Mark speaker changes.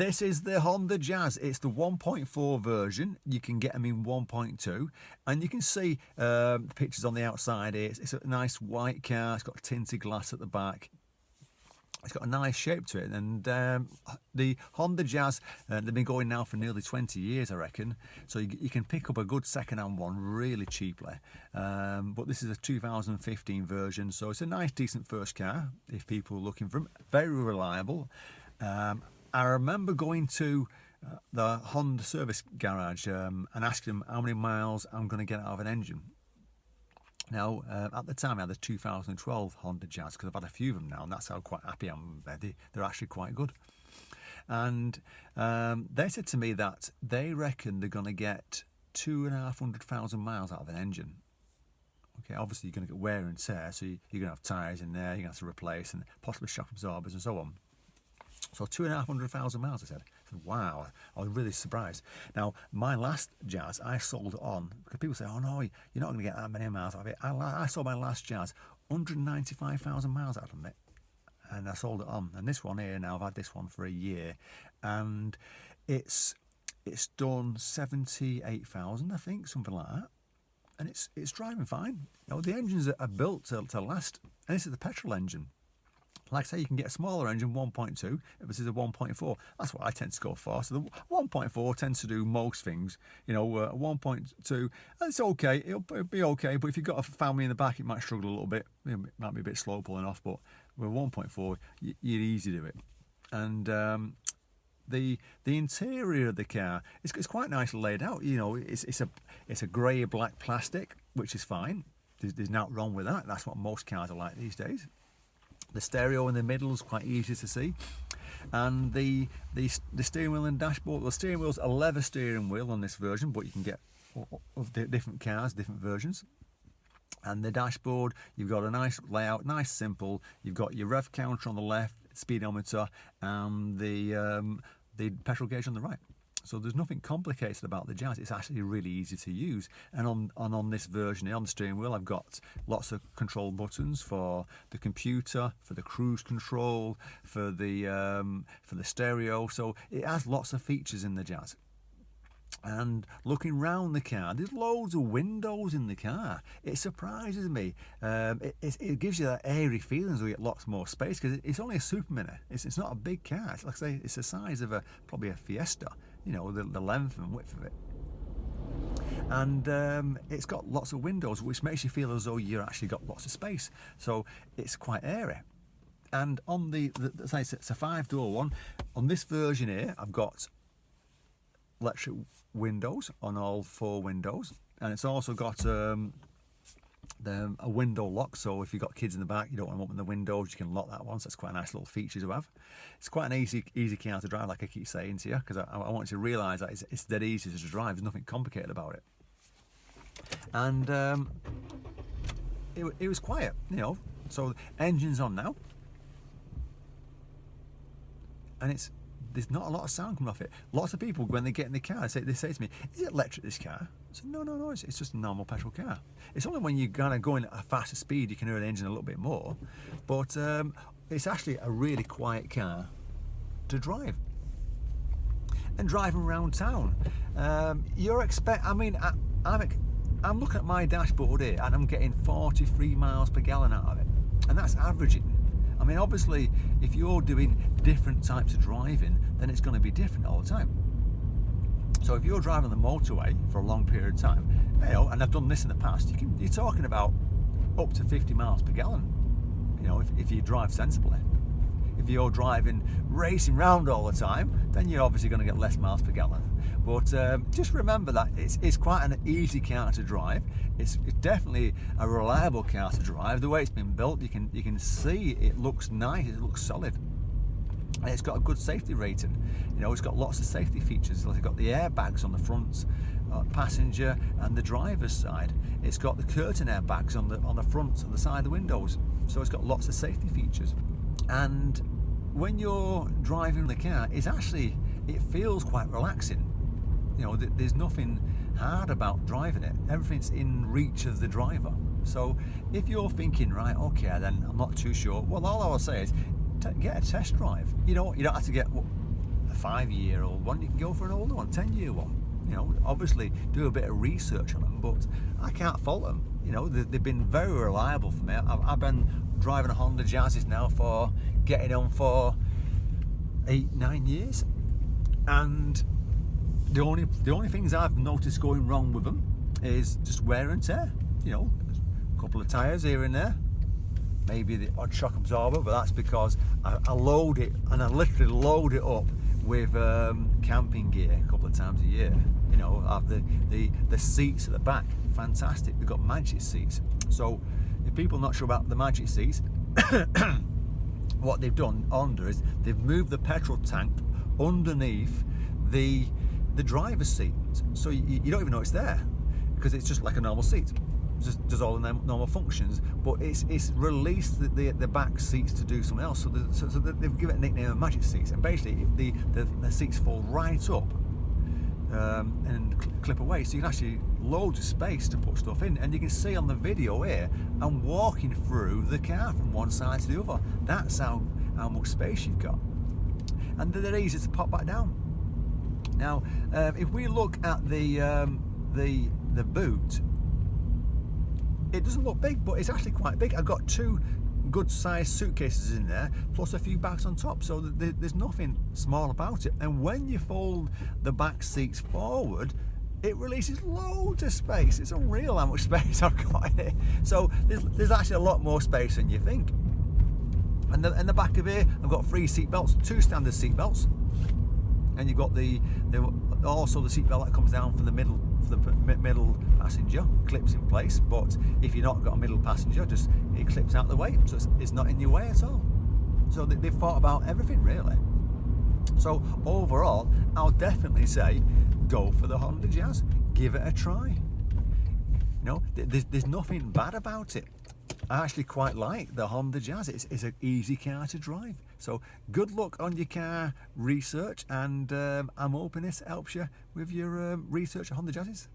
Speaker 1: This is the Honda Jazz. It's the 1.4 version. You can get them in 1.2, and you can see the pictures on the outside here. It's a nice white car. It's got tinted glass at the back. It's got a nice shape to it, and the Honda Jazz, they've been going now for nearly 20 years, I reckon, so you can pick up a good second-hand one really cheaply, but this is a 2015 version, so it's a nice decent first car if people are looking for them. Very reliable. I remember going to the Honda service garage and asking them how many miles I'm going to get out of an engine. Now, at the time I had the 2012 Honda Jazz, because I've had a few of them now, and that's how quite happy I am. They're actually quite good. And they said to me that they reckon they're going to get 2,500 miles out of an engine. Okay, obviously you're going to get wear and tear, so you're going to have tyres in there, you're going to have to replace, and possibly shock absorbers and so on. So 2,500 miles, I said. Wow, I was really surprised. Now, my last Jazz, I sold it on, because people say, oh no, you're not going to get that many miles out of it. I sold my last Jazz 195,000 miles out of it, and I sold it on. And this one here now, I've had this one for a year, and it's done 78,000, I think, something like that. And it's driving fine. You know, the engines are built to last, and this is the petrol engine. Like I say, you can get a smaller engine, 1.2, versus a 1.4. That's what I tend to go for. So the 1.4 tends to do most things. You know, 1.2, it's okay. It'll be okay. But if you've got a family in the back, it might struggle a little bit. It might be a bit slow pulling off. But with 1.4, you're easy to do it. And the interior of the car, it's quite nicely laid out. You know, it's a grey black plastic, which is fine. There's nothing wrong with that. That's what most cars are like these days. The stereo in the middle is quite easy to see, and the steering wheel and dashboard. The steering wheel's a leather steering wheel on this version, but you can get of different cars, different versions. And the dashboard, you've got a nice layout, nice simple. You've got your rev counter on the left, speedometer, and the petrol gauge on the right. So there's nothing complicated about the Jazz. It's actually really easy to use. And on this version here, on the steering wheel, I've got lots of control buttons for the computer, for the cruise control, for the stereo. So it has lots of features in the Jazz. And looking round the car, there's loads of windows in the car. It surprises me. It gives you that airy feeling, so you get lots more space, because it's only a supermini. It's not a big car. It's like I say, it's the size of probably a Fiesta. You know, the length and width of it. And it's got lots of windows, which makes you feel as though you've actually got lots of space. So it's quite airy. And on it's a 5-door one. On this version here, I've got electric windows on all 4 windows, and it's also got a window lock, so if you've got kids in the back, you don't want to open the windows, you can lock that one. So it's quite a nice little feature to have. It's quite an easy car to drive, like I keep saying to you, because I want you to realise that it's dead easy to drive. There's nothing complicated about it. And it was quiet, you know. So engine's on now, and there's not a lot of sound coming off it. Lots of people, when they get in the car, they say to me, is it electric, this car? I said, no, it's just a normal petrol car. It's only when you're kind of going at a faster speed you can hear the engine a little bit more. But it's actually a really quiet car to drive. And driving around town, I'm looking at my dashboard here, and I'm getting 43 miles per gallon out of it. And that's averaging. I mean, obviously, if you're doing different types of driving, then it's going to be different all the time. So if you're driving the motorway for a long period of time, you know, and I've done this in the past, you're talking about up to 50 miles per gallon, you know, if you drive sensibly. If you're driving, racing round all the time, then you're obviously going to get less miles per gallon. But just remember that it's quite an easy car to drive. It's definitely a reliable car to drive. The way it's been built, you can see it looks nice, it looks solid. And it's got a good safety rating. You know, it's got lots of safety features. It's got the airbags on the front, passenger and the driver's side. It's got the curtain airbags on the front and the side of the windows. So it's got lots of safety features. And when you're driving the car, it feels quite relaxing. You know, there's nothing hard about driving it. Everything's in reach of the driver. So if you're thinking, right, okay, then I'm not too sure, well, all I will say is get a test drive. You don't have to get a 5-year-old one, you can go for an older one, 10-year one. You know, obviously do a bit of research on them, but I can't fault them. You know, they've been very reliable for me. I've been driving a Honda Jazzes now for getting on for 8-9 years, and the only things I've noticed going wrong with them is just wear and tear. You know, a couple of tyres here and there, maybe the odd shock absorber, but that's because I load it, and I literally load it up with camping gear a couple of times a year. You know, I have the seats at the back, fantastic. They've got magic seats. So if people are not sure about the magic seats, what they've done under is they've moved the petrol tank underneath the driver's seat, so you don't even know it's there, because it's just like a normal seat. Just does all the normal functions, but it's released the back seats to do something else. So they've given it a nickname of magic seats, and basically the seats fall right up and clip away, so you can actually loads of space to put stuff in. And you can see on the video here, I'm walking through the car from one side to the other. That's how much space you've got, and they're easy to pop back down. Now, if we look at the boot, it doesn't look big, but it's actually quite big. I've got 2 good sized suitcases in there, plus a few bags on top, so there's nothing small about it. And when you fold the back seats forward, it releases loads of space. It's unreal how much space I've got in it. So there's actually a lot more space than you think. And in the back of here, I've got 3 seat belts, 2 standard seat belts, and you've got also the seat belt that comes down from the middle passenger, clips in place. But if you've not got a middle passenger, just it clips out the way, so it's not in your way at all. So they've thought about everything, really. So overall, I'll definitely say go for the Honda Jazz, give it a try. You know, there's nothing bad about it. I actually quite like the Honda Jazz. It's an easy car to drive. So good luck on your car research, and I'm hoping this helps you with your research on Honda Jazzes.